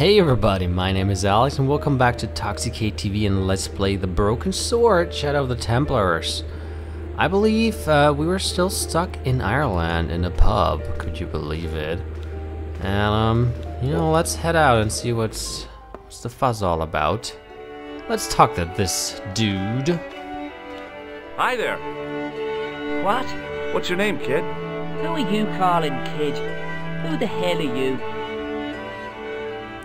Hey everybody, my name is Alex and welcome back to ToxicateTV and let's play The Broken Sword, Shadow of the Templars. I believe we were still stuck in Ireland in a pub, could you believe it? And you know, let's head out and see what's the fuzz all about. Let's talk to this dude. Hi there. What? What's your name, kid? Who are you calling kid? Who the hell are you?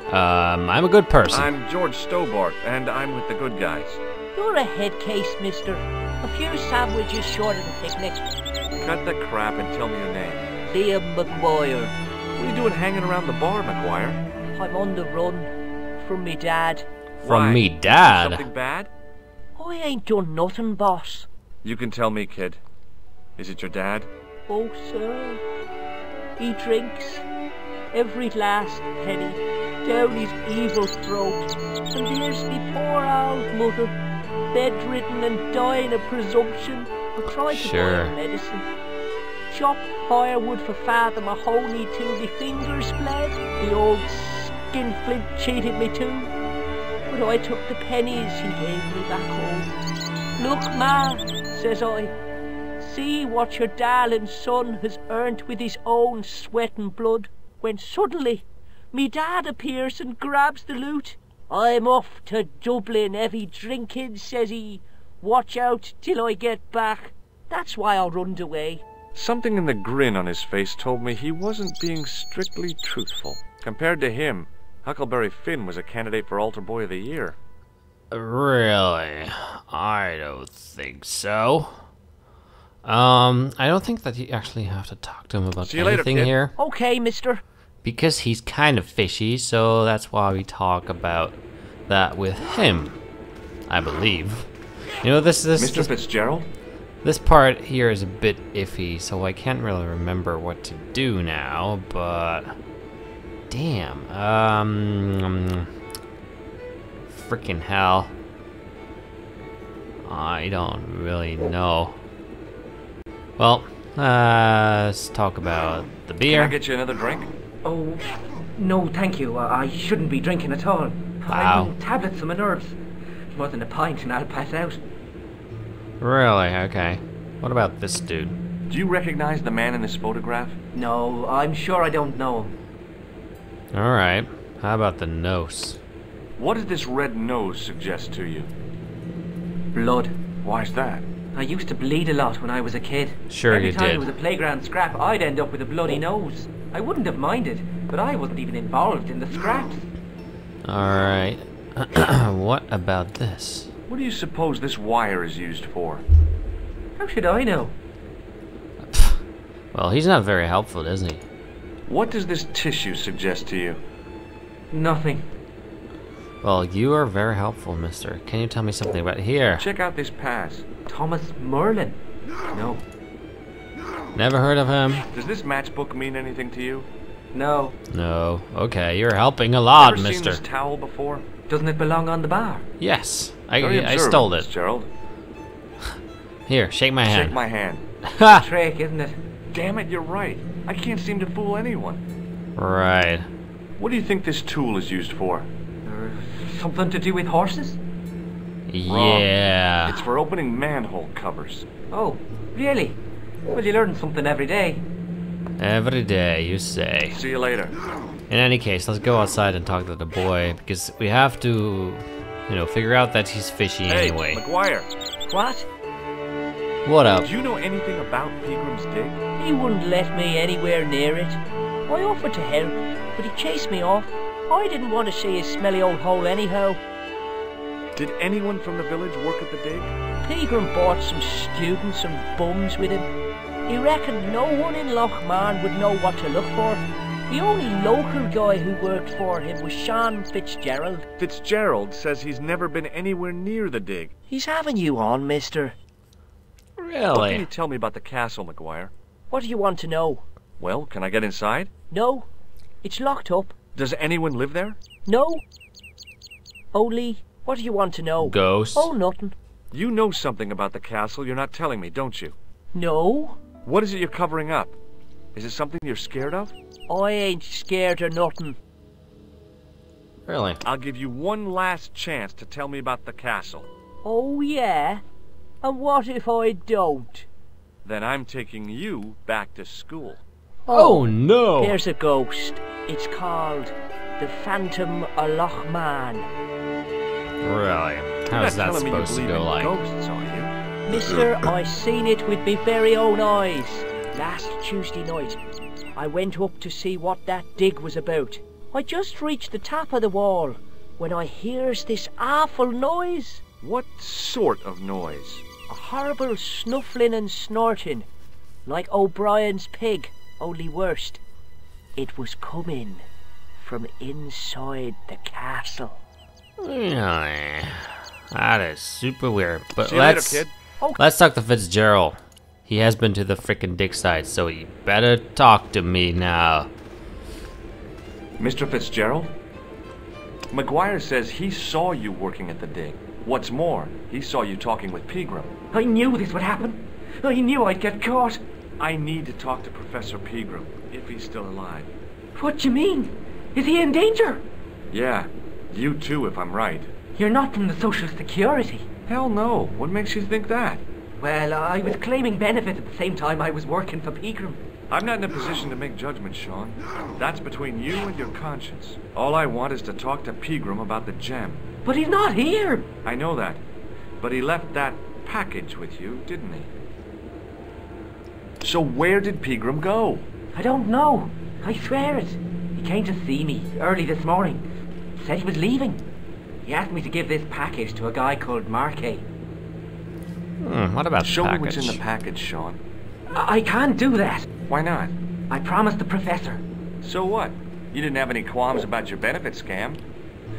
I'm a good person. I'm George Stobart, and I'm with the good guys. You're a head case, mister. A few sandwiches short of a picnic. Cut the crap and tell me your name. Liam McGuire. What are you doing hanging around the bar, McGuire? I'm on the run from me dad. From Why? me dad? Something bad? I ain't done nothing, boss. You can tell me, kid. Is it your dad? Oh, sir. He drinks every last penny down his evil throat. And there's me poor old mother, bedridden and dying of presumption. I tried to buy her medicine. Chopped firewood for father Mahoney till me fingers bled. The old skinflint cheated me too. But I took the pennies he gave me back home. Look, ma, says I. See what your darling son has earned with his own sweat and blood. When suddenly, me dad appears and grabs the loot. I'm off to Dublin, heavy drinking, says he. Watch out till I get back. That's why I runned away. Something in the grin on his face told me he wasn't being strictly truthful. Compared to him, Huckleberry Finn was a candidate for Altar Boy of the Year. Really? I don't think so. I don't think that you actually have to talk to him about anything here. Okay, mister. Because he's kind of fishy, so that's why we talk about that with him, I believe. You know, Mr. Fitzgerald? This part here is a bit iffy, so I can't really remember what to do now, but... Damn, freaking hell. I don't really know. Well, let's talk about the beer. Can I get you another drink? Oh, no, thank you. I shouldn't be drinking at all. Wow. I'm on tablets for my nerves. More than a pint and I'll pass out. Really? Okay. What about this dude? Do you recognize the man in this photograph? No, I'm sure I don't know him. Alright. How about the nose? What does this red nose suggest to you? Blood. Why's that? I used to bleed a lot when I was a kid. Sure Every you time did. there was a playground scrap, I'd end up with a bloody nose. I wouldn't have minded, but I wasn't even involved in the scraps. Alright. What about this? What do you suppose this wire is used for? How should I know? Well, he's not very helpful, is he? What does this tissue suggest to you? Nothing. Well, you are very helpful, mister. Can you tell me something about here? Check out this pass. Thomas Merlin? No. Never heard of him? Does this matchbook mean anything to you? No. No. Okay, you're helping a lot, Ever mister. seen this towel before? Doesn't it belong on the bar? Yes. Very I stole it. Fitzgerald. Here, shake my hand. Shake my hand. Ha! Trick, isn't it? Damn it, you're right. I can't seem to fool anyone. Right. What do you think this tool is used for? Something to do with horses? Yeah. It's for opening manhole covers. Oh, really? Well, you learn something every day. Every day, you say. See you later. In any case, let's go outside and talk to the boy, because we have to, you know, figure out that he's fishy Hey, anyway. McGuire, What? What up? do you know anything about Peagram's Dig? He wouldn't let me anywhere near it. I offered to help, but he chased me off. I didn't want to see his smelly old hole anyhow. Did anyone from the village work at the dig? Pegram bought some students and bums with him. He reckoned no one in Lochmarn would know what to look for. The only local guy who worked for him was Sean Fitzgerald. Fitzgerald says he's never been anywhere near the dig. He's having you on, mister. What can Really? you tell me about the castle, McGuire? What do you want to know? Well, can I get inside? No, it's locked up. Does anyone live there? No. Only, what do you want to know? Ghost? Oh, nothing. You know something about the castle you're not telling me, don't you? No, What is it you're covering up? Is it something you're scared of? I ain't scared of nothing. Really? I'll give you one last chance to tell me about the castle. Oh, yeah? And what if I don't? Then I'm taking you back to school. Oh no! There's a ghost. It's called the Phantom of Loch Man. Really? How's that supposed to go like? Ghosts, are you? Mister, I seen it with me very own eyes. Last Tuesday night, I went up to see what that dig was about. I just reached the top of the wall when I hears this awful noise. What sort of noise? A horrible snuffling and snorting, like O'Brien's pig, only worst. It was coming from inside the castle. Really? That is super weird. But See you later, kid. let's talk to Fitzgerald. He has been to the frickin' dig site, so he better talk to me now. Mr. Fitzgerald? McGuire says he saw you working at the dig. What's more, he saw you talking with Pegram. I knew this would happen. I knew I'd get caught. I need to talk to Professor Pegram, if he's still alive. What do you mean? Is he in danger? Yeah, you too, if I'm right. You're not from the Social Security. Hell no. What makes you think that? Well, I was claiming benefit at the same time I was working for Pegram. I'm not in a position to make judgments, Sean. That's between you and your conscience. All I want is to talk to Pegram about the gem. But he's not here. I know that. But he left that package with you, didn't he? So where did Pegram go? I don't know. I swear it. He came to see me early this morning. Said he was leaving. He asked me to give this package to a guy called Marquet. What about Show the me package? what's in the package, Sean. I can't do that. Why not? I promised the professor. So what? You didn't have any qualms about your benefit scam.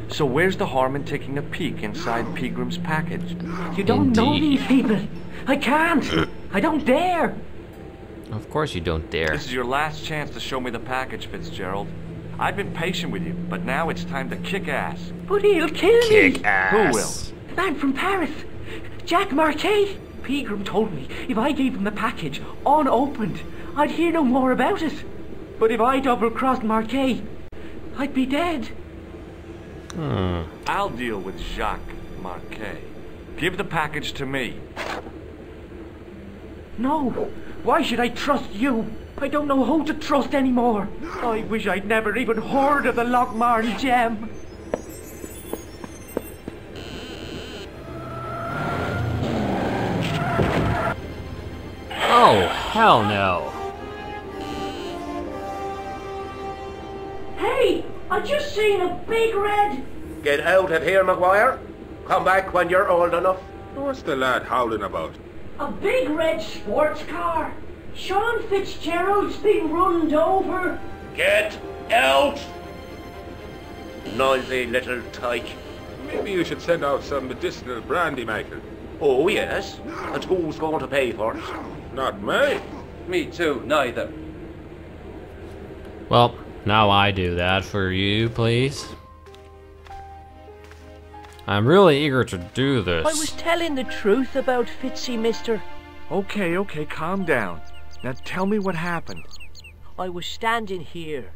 So where's the harm in taking a peek inside Pegram's package? You don't know Indeed. these people. I can't. I don't dare. Of course you don't dare. This is your last chance to show me the package, Fitzgerald. I've been patient with you, but now it's time to kick ass. But he'll kill me. Kick ass. Who will? The man from Paris. Jack Marquet. Pegram told me if I gave him the package unopened, I'd hear no more about it. But if I double-crossed Marquet, I'd be dead. I'll deal with Jacques Marquet. Give the package to me. No. Why should I trust you? I don't know who to trust anymore. I wish I'd never even heard of the Lochmarn gem. Oh, hell no. Hey, I just seen a big red... Get out of here, McGuire. Come back when you're old enough. What's the lad howling about? A big red sports car. Sean Fitzgerald's been runned over. Get out! Noisy little tyke. Maybe you should send out some medicinal brandy, Michael. Oh, yes? And who's going to pay for it? Not me. Me too, neither. Well, now I do that for you, please. I'm really eager to do this. I was telling the truth about Fitzy, mister. Okay, calm down. Now tell me what happened. I was standing here,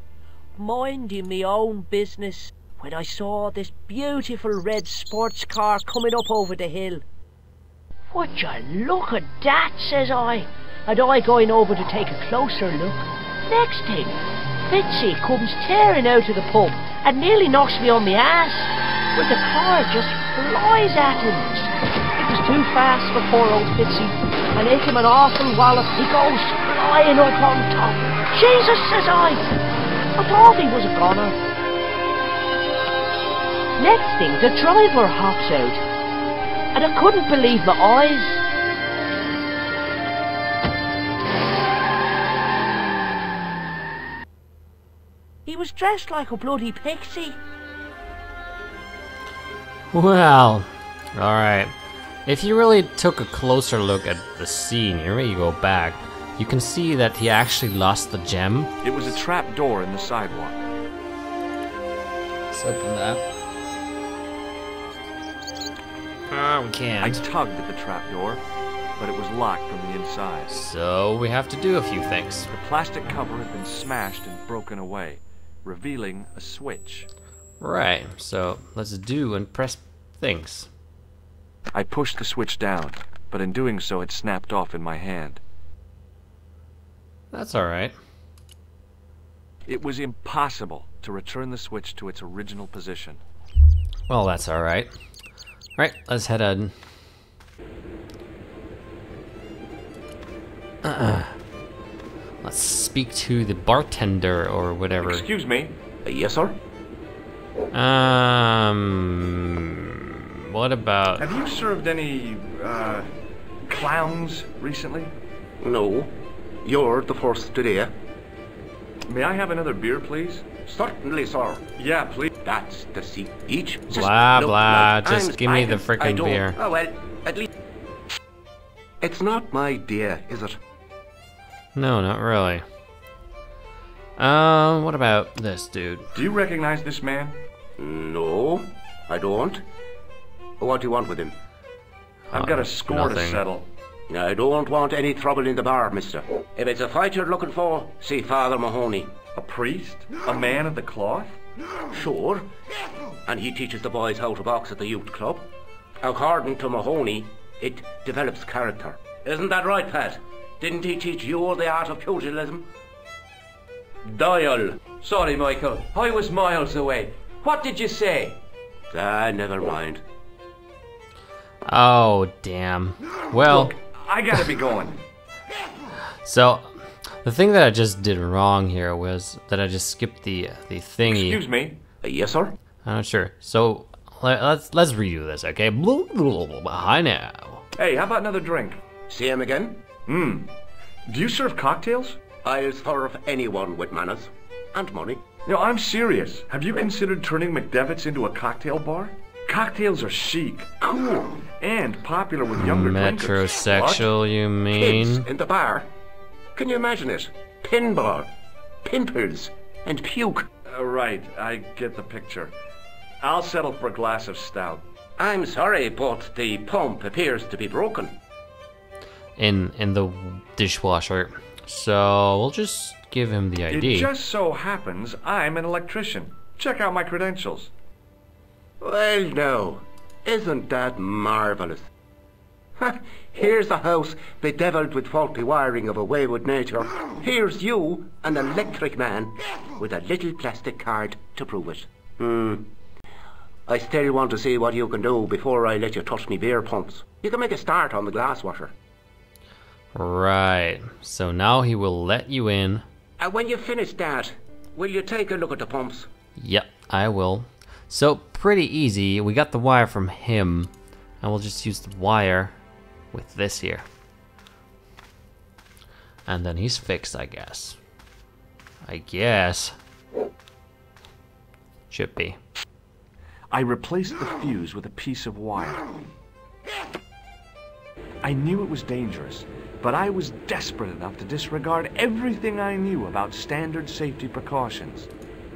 minding me own business, when I saw this beautiful red sports car coming up over the hill. Would you look at that, says I, and I going over to take a closer look. Next thing, Fitzy comes tearing out of the pub and nearly knocks me on my ass, when the car just flies at him. It was too fast for poor old Fitzy, and hit him an awful wallop. He goes flying up on top. Jesus, says I thought he was a goner. Next thing, the driver hops out, and I couldn't believe my eyes. He was dressed like a bloody pixie. Well, alright. If you really took a closer look at the scene, here you go back, you can see that he actually lost the gem. It was a trap door in the sidewalk. Let's open that. We I can't. tugged at the trap door, but it was locked from the inside. So we have to do a few things. The plastic cover had been smashed and broken away, revealing a switch. Right, so let's do and press things. I pushed the switch down, but in doing so it snapped off in my hand. That's alright. It was impossible to return the switch to its original position. Well, that's alright. Alright, let's head on. Let's speak to the bartender or whatever. Excuse me. Yes, sir? What about... Have you served any, clowns recently? No. You're the first today. May I have another beer, please? Certainly, sir. Yeah, please. That's the seat. Each. Blah, look blah, like just I'm give me the spanking. frickin' I don't- beer. Oh, well, at least... It's not my day, is it? No, not really. What about this dude? Do you recognize this man? No, I don't. What do you want with him? I've got a score to nothing. settle. I don't want any trouble in the bar, mister. If it's a fight you're looking for, see Father Mahoney. A priest? A man of the cloth? Sure. And he teaches the boys how to box at the youth club. According to Mahoney, it develops character. Isn't that right, Pat? Didn't he teach you the art of pugilism? Dial. Sorry, Michael. I was miles away. What did you say? Never mind. Oh, damn. Well, Look, I gotta be going. so the thing that I just did wrong here was that I just skipped the thingy. Excuse me. Yes, sir? I'm not sure. So let's redo this, okay? Hi now. Hey, how about another drink? See him again? Do you serve cocktails? I'll serve anyone with manners. And money. No, I'm serious. Have you considered turning McDevitt's into a cocktail bar? Cocktails are chic, cool, and popular with younger drinkers. Metrosexual, you Kids mean? in the bar. Can you imagine it? Pinball, pimples, and puke. Right, I get the picture. I'll settle for a glass of stout. I'm sorry, but the pump appears to be broken. In the dishwasher. So we'll just give him the ID. It just so happens I'm an electrician. Check out my credentials. Well, no. Isn't that marvellous? Here's a house bedeviled with faulty wiring of a wayward nature. Here's you, an electric man, with a little plastic card to prove it. I still want to see what you can do before I let you touch me beer pumps. You can make a start on the glass washer. Right. So now he will let you in. When you finish that, will you take a look at the pumps? Yep, I will. So pretty easy. We got the wire from him, and we'll just use the wire with this here. And then he's fixed, I guess. Should be. I replaced the fuse with a piece of wire. I knew it was dangerous, but I was desperate enough to disregard everything I knew about standard safety precautions.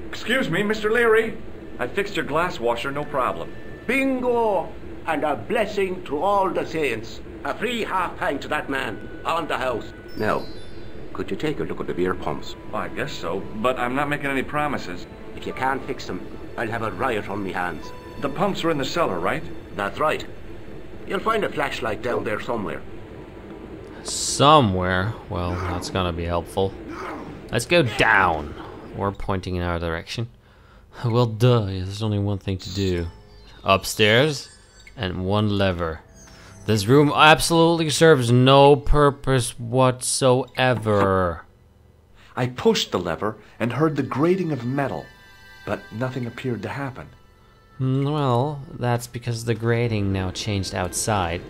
Excuse me, Mr. Leary. I fixed your glass washer, no problem. Bingo! And a blessing to all the saints. A free half-pint to that man, on the house. Now, could you take a look at the beer pumps? Well, I guess so, but I'm not making any promises. If you can't fix them, I'll have a riot on me hands. The pumps are in the cellar, right? That's right. You'll find a flashlight down there somewhere. Somewhere. Well, that's gonna be helpful. Let's go down. We're pointing in our direction. Well, duh. There's only one thing to do. Upstairs, and one lever. This room absolutely serves no purpose whatsoever. I pushed the lever and heard the grating of metal, but nothing appeared to happen. Well, that's because the grating now changed outside.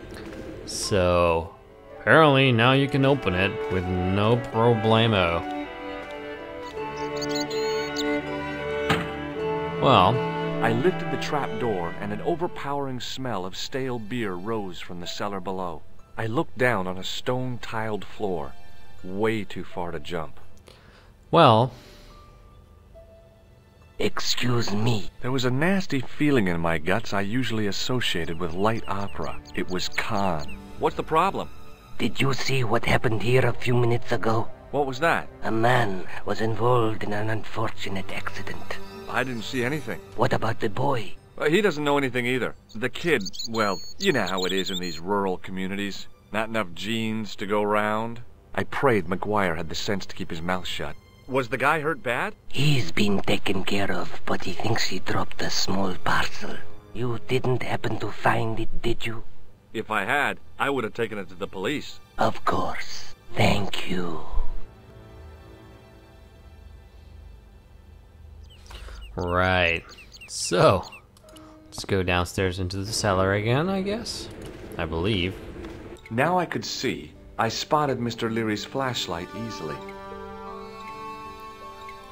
So, apparently now you can open it with no problemo. Well, I lifted the trap door and an overpowering smell of stale beer rose from the cellar below. I looked down on a stone-tiled floor, way too far to jump. well, Excuse me. There was a nasty feeling in my guts I usually associated with light opera. It was Khan. What's the problem? Did you see what happened here a few minutes ago? What was that? A man was involved in an unfortunate accident. I didn't see anything. What about the boy? He doesn't know anything either. The kid, well, you know how it is in these rural communities. Not enough genes to go round. I prayed McGuire had the sense to keep his mouth shut. Was the guy hurt bad? He's been taken care of, but he thinks he dropped a small parcel. You didn't happen to find it, did you? If I had, I would have taken it to the police. Of course. Thank you. Right. So, let's go downstairs into the cellar again, I guess. I believe. Now I could see. I spotted Mr. Leary's flashlight easily.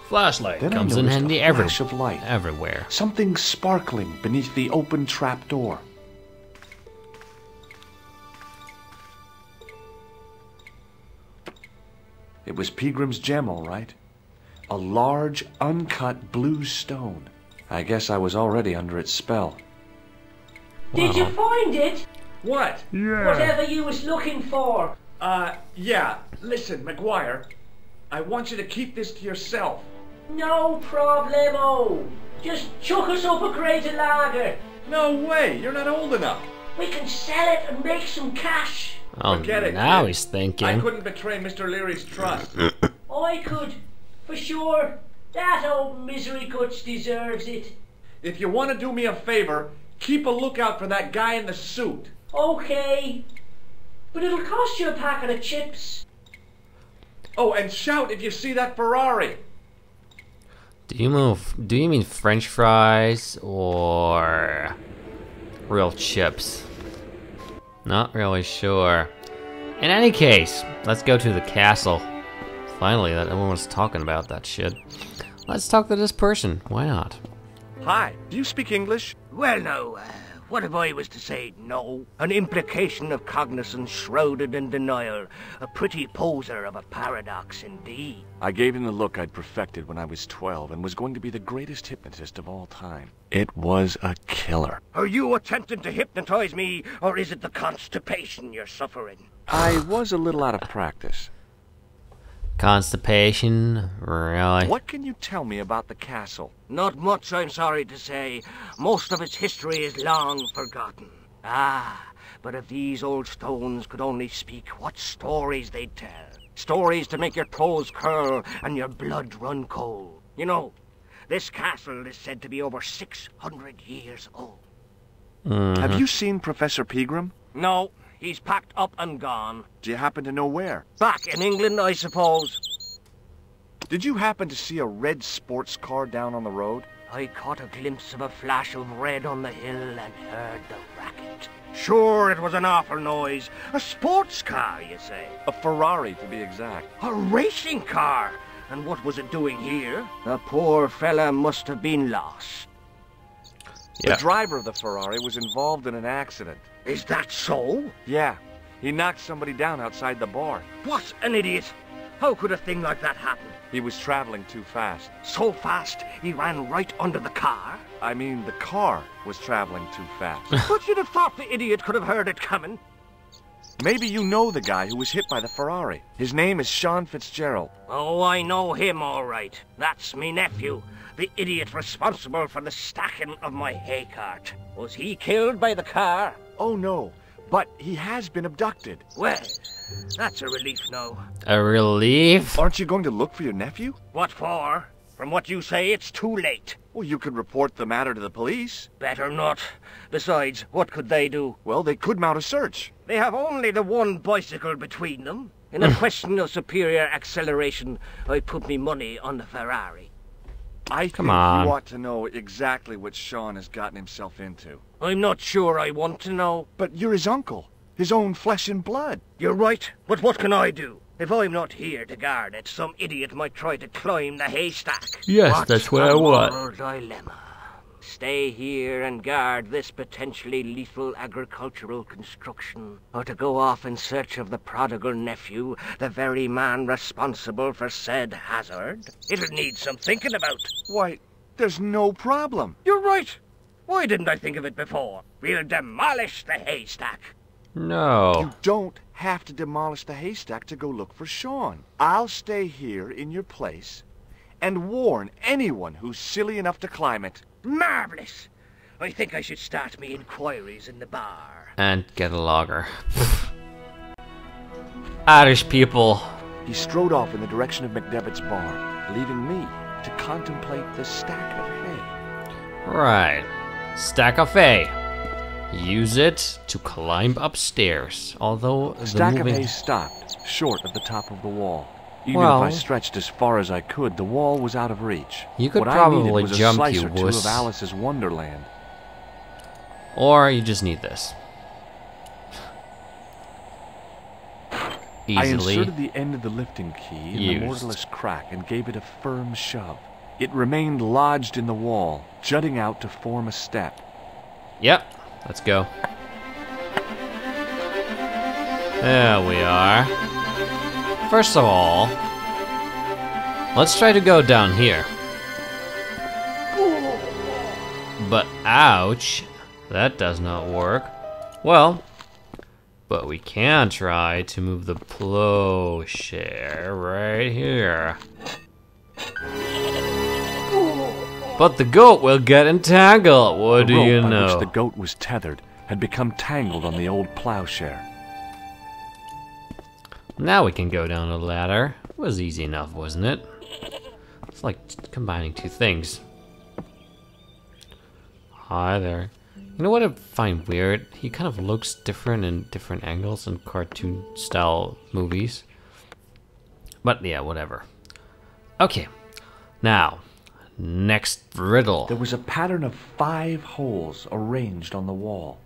Flashlight Then comes I in noticed handy a flash of light. everywhere. Something sparkling beneath the open trap door. It was Peagram's gem, all right. A large, uncut blue stone. I guess I was already under its spell. Did you find it? What? Whatever you was looking for. Yeah. Listen, McGuire. I want you to keep this to yourself. No problemo. Just chuck us up a crate of lager. No way. You're not old enough. We can sell it and make some cash. Oh, Forget it, now kid. he's thinking. I couldn't betray Mr. Leary's trust. I could, for sure. That old misery guts deserves it. If you want to do me a favor, keep a lookout for that guy in the suit. Okay. But it'll cost you a packet of chips. Oh, and shout if you see that Ferrari. Do you mean French fries or real chips? Not really sure. In any case, let's go to the castle. Finally, that everyone's talking about that shit. Let's talk to this person. Why not? Hi, do you speak English? Well, no. What if I was to say no? An implication of cognizance shrouded in denial. A pretty poser of a paradox indeed. I gave him the look I'd perfected when I was 12 and was going to be the greatest hypnotist of all time. It was a killer. Are you attempting to hypnotize me, or is it the constipation you're suffering? I was a little out of practice. Constipation? Really? What can you tell me about the castle? Not much, I'm sorry to say. Most of its history is long forgotten. Ah, but if these old stones could only speak, what stories they'd tell. Stories to make your toes curl and your blood run cold. You know, this castle is said to be over 600 years old. Have you seen Professor Peagram? No, he's packed up and gone. Do you happen to know where? Back in England, I suppose. Did you happen to see a red sports car down on the road? I caught a glimpse of a flash of red on the hill and heard the racket. Sure, it was an awful noise. A sports car, you say? A Ferrari, to be exact. A racing car? And what was it doing here? The poor fella must have been lost. The driver of the Ferrari was involved in an accident. Is that so? Yeah, he knocked somebody down outside the bar. What an idiot! How could a thing like that happen? He was traveling too fast. So fast, he ran right under the car? I mean, the car was traveling too fast. But you'd have thought the idiot could have heard it coming. Maybe you know the guy who was hit by the Ferrari. His name is Sean Fitzgerald. Oh, I know him all right. That's me nephew, the idiot responsible for the stacking of my hay cart. Was he killed by the car? Oh, no. But he has been abducted. Well, that's a relief now. A relief? Aren't you going to look for your nephew? What for? From what you say, it's too late. Well, you could report the matter to the police. Better not. Besides, what could they do? Well, they could mount a search. They have only the one bicycle between them. In a question of superior acceleration, I put me money on the Ferrari. I think you ought to know exactly what Sean has gotten himself into. I'm not sure I want to know. But you're his uncle. His own flesh and blood. You're right, but what can I do? If I'm not here to guard it, some idiot might try to climb the haystack. Yes, that's what I want. Moral dilemma. Stay here and guard this potentially lethal agricultural construction, or to go off in search of the prodigal nephew, the very man responsible for said hazard? It'll need some thinking about. Why, there's no problem. You're right. Why didn't I think of it before? We'll demolish the haystack. No. You don't have to demolish the haystack to go look for Sean. I'll stay here in your place, and warn anyone who's silly enough to climb it. Marvellous! I think I should start me inquiries in the bar. And get a logger. Irish people. He strode off in the direction of McDevitt's bar, leaving me to contemplate the stack of hay. Right. Stack of hay. Use it to climb upstairs. Although The the stack of moving... hay stopped short of the top of the wall. Even Well- if I stretched as far as I could, the wall was out of reach. You could what probably I needed was jump, a slice you or two wuss. of Alice's Wonderland. Or you just need this. I Easily. inserted the end of the lifting key in the used. mortarless crack and gave it a firm shove. It remained lodged in the wall, jutting out to form a step. Yep. Let's go. There we are. First of all, let's try to go down here. But ouch, that does not work. Well, but we can try to move the plowshare right here. But the goat will get entangled. What do The rope you by know? which the goat was tethered had become tangled on the old plowshare. Now we can go down the ladder. It was easy enough, wasn't it? It's like combining two things. Hi there. You know what I find weird? He kind of looks different in different angles in cartoon style movies. But yeah, whatever. Okay. Now, next riddle. There was a pattern of 5 holes arranged on the wall.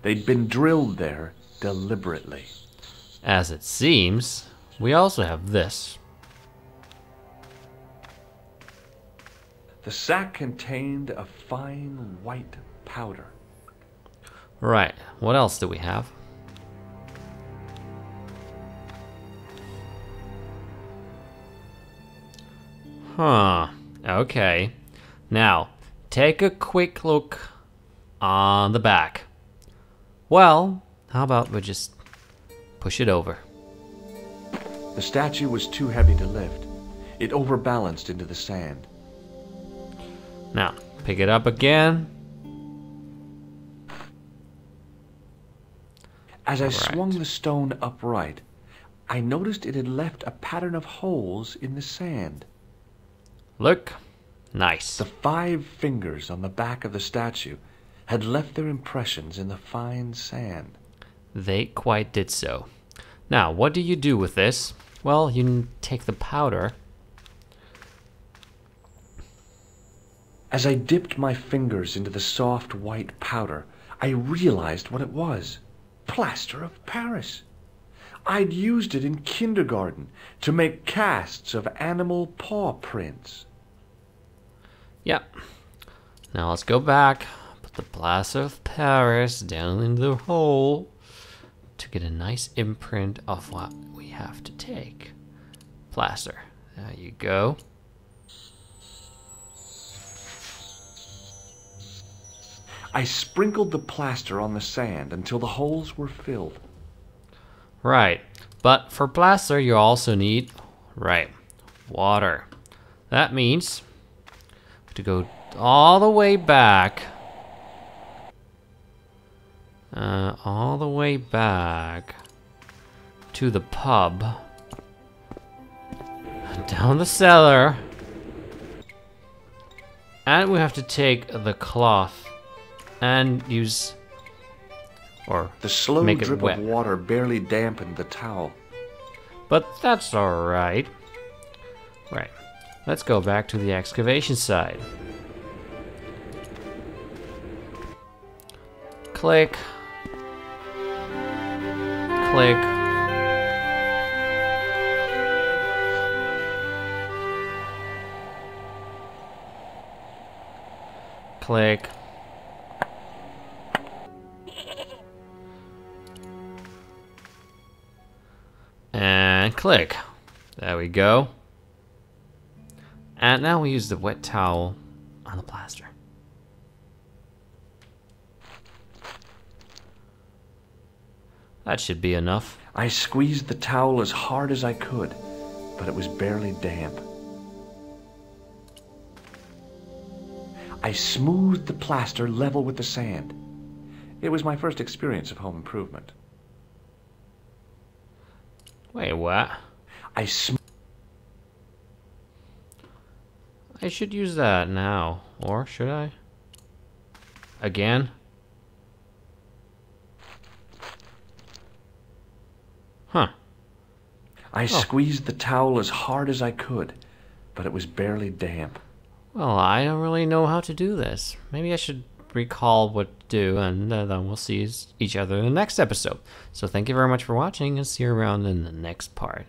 They'd been drilled there deliberately. As it seems, we also have this. The sack contained a fine white powder. Right. What else do we have? Huh. Okay. Now, take a quick look on the back. Well, how about we just push it over? The statue was too heavy to lift. It overbalanced into the sand. Now, pick it up again. As I Right. swung the stone upright, I noticed it had left a pattern of holes in the sand. Look. Nice. The 5 fingers on the back of the statue had left their impressions in the fine sand. They quite did so. Now, what do you do with this? Well, you take the powder. As I dipped my fingers into the soft white powder, I realized what it was. Plaster of Paris. I'd used it in kindergarten to make casts of animal paw prints. Yep. Now let's go back. Put the plaster of Paris down in the hole to get a nice imprint of what we have to take. Plaster. There you go. I sprinkled the plaster on the sand until the holes were filled. Right. But for plaster, you also need, right, water. That means to go all the way back. All the way back to the pub. Down the cellar. And we have to take the cloth and use, or The slow make it drip wet. of water barely dampened the towel. But that's alright. Right. Let's go back to the excavation side. Click. Click. Click. And click. There we go. And now we use the wet towel on the plaster. That should be enough. I squeezed the towel as hard as I could, but it was barely damp. I smoothed the plaster level with the sand. It was my first experience of home improvement. Wait, what? I should use that now. Or should I? Again? Huh. I squeezed the towel as hard as I could, but it was barely damp. Well, I don't really know how to do this. Maybe I should recall what to do, and then we'll see each other in the next episode. So thank you very much for watching, and see you around in the next part.